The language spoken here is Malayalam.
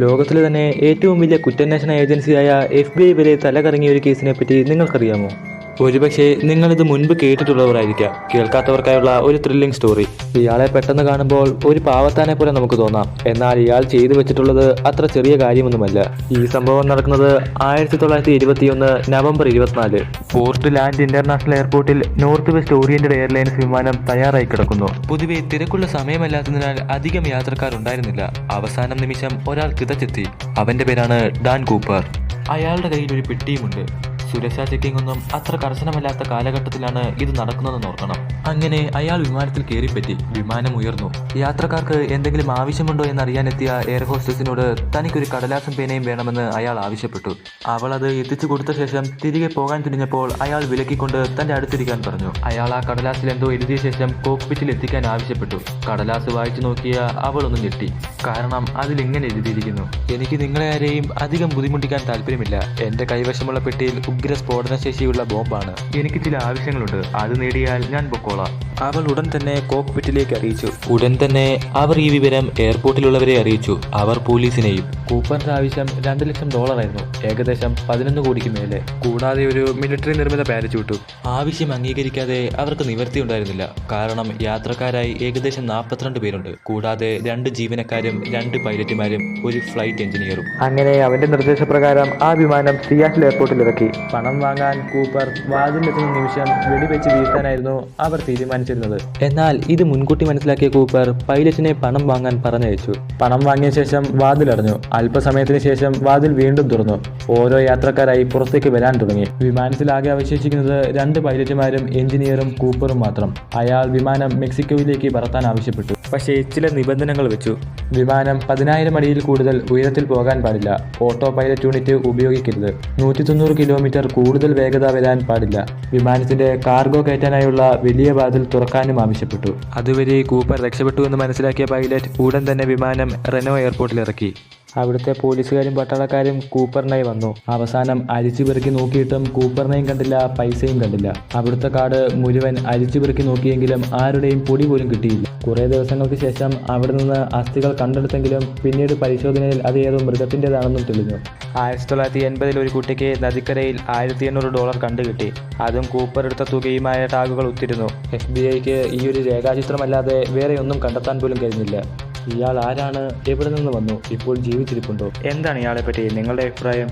ലോകത്തിലെ തന്നെ ഏറ്റവും വലിയ കുറ്റാന്വേഷണ ഏജൻസിയായ FBI വരെ തലകറങ്ങിയ ഒരു കേസിനെ പറ്റി നിങ്ങൾക്കറിയാമോ? ഒരുപക്ഷെ നിങ്ങളിത് മുൻപ് കേട്ടിട്ടുള്ളവരായിരിക്കാം. കേൾക്കാത്തവർക്കായുള്ള ഒരു ത്രില്ലിംഗ് സ്റ്റോറി. ഇയാളെ പെട്ടെന്ന് കാണുമ്പോൾ ഒരു പാവത്താനെ പോലെ നമുക്ക് തോന്നാം. എന്നാൽ ഇയാൾ ചെയ്തു വെച്ചിട്ടുള്ളത് അത്ര ചെറിയ കാര്യമൊന്നുമല്ല. ഈ സംഭവം നടക്കുന്നത് 1921 നവംബർ 24. പോർട്ട് ലാൻഡ് ഇന്റർനാഷണൽ എയർപോർട്ടിൽ നോർത്ത് വെസ്റ്റ് ഓറിയന്റഡ് എയർലൈൻസ് വിമാനം തയ്യാറായി കിടക്കുന്നു. പൊതുവെ തിരക്കുള്ള സമയമല്ലാത്തതിനാൽ അധികം യാത്രക്കാർ ഉണ്ടായിരുന്നില്ല. അവസാനം നിമിഷം ഒരാൾ കിതച്ചെത്തി. അവന്റെ പേരാണ് ഡാൻ കൂപ്പർ. അയാളുടെ കയ്യിൽ ഒരു പെട്ടിയുമുണ്ട്. സുരക്ഷാ ചെക്കിംഗ് ഒന്നും അത്ര കർശനമല്ലാത്ത കാലഘട്ടത്തിലാണ് ഇത് നടക്കുന്നതെന്ന് ഓർക്കണം. അങ്ങനെ അയാൾ വിമാനത്തിൽ കയറിപ്പറ്റി. വിമാനം ഉയർന്നു. യാത്രക്കാർക്ക് എന്തെങ്കിലും ആവശ്യമുണ്ടോ എന്നറിയാനെത്തിയ എയർ ഹോസ്റ്റസിനോട് തനിക്കൊരു കടലാസും പേനയും വേണമെന്ന് അയാൾ ആവശ്യപ്പെട്ടു. അവൾ അത് എത്തിച്ചു കൊടുത്ത ശേഷം തിരികെ പോകാൻ തുനിഞ്ഞപ്പോൾ അയാൾ വിലക്കിക്കൊണ്ട് തന്റെ അടുത്തിരിക്കാൻ പറഞ്ഞു. അയാൾ ആ കടലാസിൽ എന്തോ എഴുതിയ ശേഷം കോക്പിറ്റിൽ എത്തിക്കാൻ ആവശ്യപ്പെട്ടു. കടലാസ് വായിച്ചു നോക്കിയ അവൾ ഒന്ന് ഞെട്ടി. കാരണം അതിലിങ്ങനെ എഴുതിയിരിക്കുന്നു: എനിക്ക് നിങ്ങളെ ആരെയും അധികം ബുദ്ധിമുട്ടിക്കാൻ താല്പര്യമില്ല. എന്റെ കൈവശമുള്ള പെട്ടിയിൽ ഉഗ്ര സ്ഫോടനശേഷിയുള്ള ബോംബാണ്. എനിക്ക് ചില ആവശ്യങ്ങളുണ്ട്. അത് നേടിയാൽ ഞാൻ പൊക്കോളാം. അവൾ ഉടൻ തന്നെ കോക്പിറ്റിലേക്ക് അറിയിച്ചു. ഉടൻ തന്നെ അവർ ഈ വിവരം എയർപോർട്ടിലുള്ളവരെ അറിയിച്ചു. അവർ പോലീസിനെയും. കൂപ്പറിന്റെ ആവശ്യം $2 ലക്ഷം ആയിരുന്നു. ഏകദേശം 11 കോടിക്ക് മേലെ. കൂടാതെ ഒരു മിലിറ്ററി നിർമ്മിത പാരച്യൂട്ടും. ആവശ്യം അംഗീകരിക്കാതെ അവർക്ക് നിവൃത്തിയുണ്ടായിരുന്നില്ല. കാരണം യാത്രക്കാരായി ഏകദേശം 42 പേരുണ്ട്. കൂടാതെ 2 ജീവനക്കാരും 2 പൈലറ്റുമാരും ഒരു ഫ്ലൈറ്റ് എഞ്ചിനീയറും. അങ്ങനെ അവന്റെ നിർദ്ദേശപ്രകാരം ആ വിമാനം സിയാറ്റിൽ എയർപോർട്ടിൽ ഇറക്കി. പണം വാങ്ങാൻ കൂപ്പർ വാതിലെത്തുന്ന നിമിഷം വെടിവെച്ച് വീഴ്ത്താനായിരുന്നു അവർ തീരുമാനിച്ചിരുന്നത്. എന്നാൽ ഇത് മുൻകൂട്ടി മനസ്സിലാക്കിയ കൂപ്പർ പൈലറ്റിനെ പണം വാങ്ങാൻ പറഞ്ഞയച്ചു. പണം വാങ്ങിയ ശേഷം വാതിലടഞ്ഞു. അല്പസമയത്തിന് ശേഷം വാതിൽ വീണ്ടും തുറന്നു. ഓരോ യാത്രക്കാരായി പുറത്തേക്ക് വരാൻ തുടങ്ങി. വിമാനത്തിലാകെ അവശേഷിക്കുന്നത് 2 പൈലറ്റുമാരും എഞ്ചിനീയറും കൂപ്പറും മാത്രം. അയാൾ വിമാനം മെക്സിക്കോയിലേക്ക് പറത്താൻ ആവശ്യപ്പെട്ടു. പക്ഷേ ചില നിബന്ധനകൾ വെച്ചു. വിമാനം 10,000 അടിയിൽ കൂടുതൽ ഉയരത്തിൽ പോകാൻ പാടില്ല. ഓട്ടോ പൈലറ്റ് യൂണിറ്റ് ഉപയോഗിക്കരുത്. 190 കിലോമീറ്റർ കൂടുതൽ വേഗത വരാൻ പാടില്ല. വിമാനത്തിന്റെ കാർഗോ കയറ്റാനായുള്ള വലിയ വാതിൽ തുറക്കാനും ആവശ്യപ്പെട്ടു. അതുവരെ കൂപ്പർ രക്ഷപ്പെട്ടു എന്ന് മനസ്സിലാക്കിയ പൈലറ്റ് ഉടൻ തന്നെ വിമാനം റെനോ എയർപോർട്ടിൽ ഇറക്കി. അവിടുത്തെ പോലീസുകാരും പട്ടാളക്കാരും കൂപ്പറിനായി വന്നു. അവസാനം അരിച്ചു പെറുക്കി നോക്കിയിട്ടും കൂപ്പറിനെയും കണ്ടില്ല, പൈസയും കണ്ടില്ല. അവിടുത്തെ കാട് മുഴുവൻ അരിച്ചു പെറുക്കി നോക്കിയെങ്കിലും ആരുടെയും പൊടി പോലും കിട്ടിയില്ല. കുറേ ദിവസങ്ങൾക്ക് ശേഷം അവിടെ നിന്ന് അസ്ഥികൾ കണ്ടെടുത്തെങ്കിലും പിന്നീട് പരിശോധനയിൽ അത് ഏതോ മൃഗത്തിൻ്റെതാണെന്നും തെളിഞ്ഞു. 1980 ഒരു കുട്ടിക്ക് നദിക്കരയിൽ $1,800 കണ്ടുകിട്ടി. അതും കൂപ്പർ എടുത്ത തുകയുമായ ടാഗുകൾ ഒത്തിരുന്നു. FBI-ക്ക് ഈ ഒരു രേഖാചിത്രമല്ലാതെ വേറെ ഒന്നും കണ്ടെത്താൻ പോലും കഴിഞ്ഞില്ല. ഇയാൾ ആരാണ്? എവിടെ നിന്ന് വന്നു? ഇപ്പോൾ ജീവിച്ചിരിപ്പുണ്ടോ? എന്താണ് ഇയാളെ പറ്റി നിങ്ങളുടെ അഭിപ്രായം?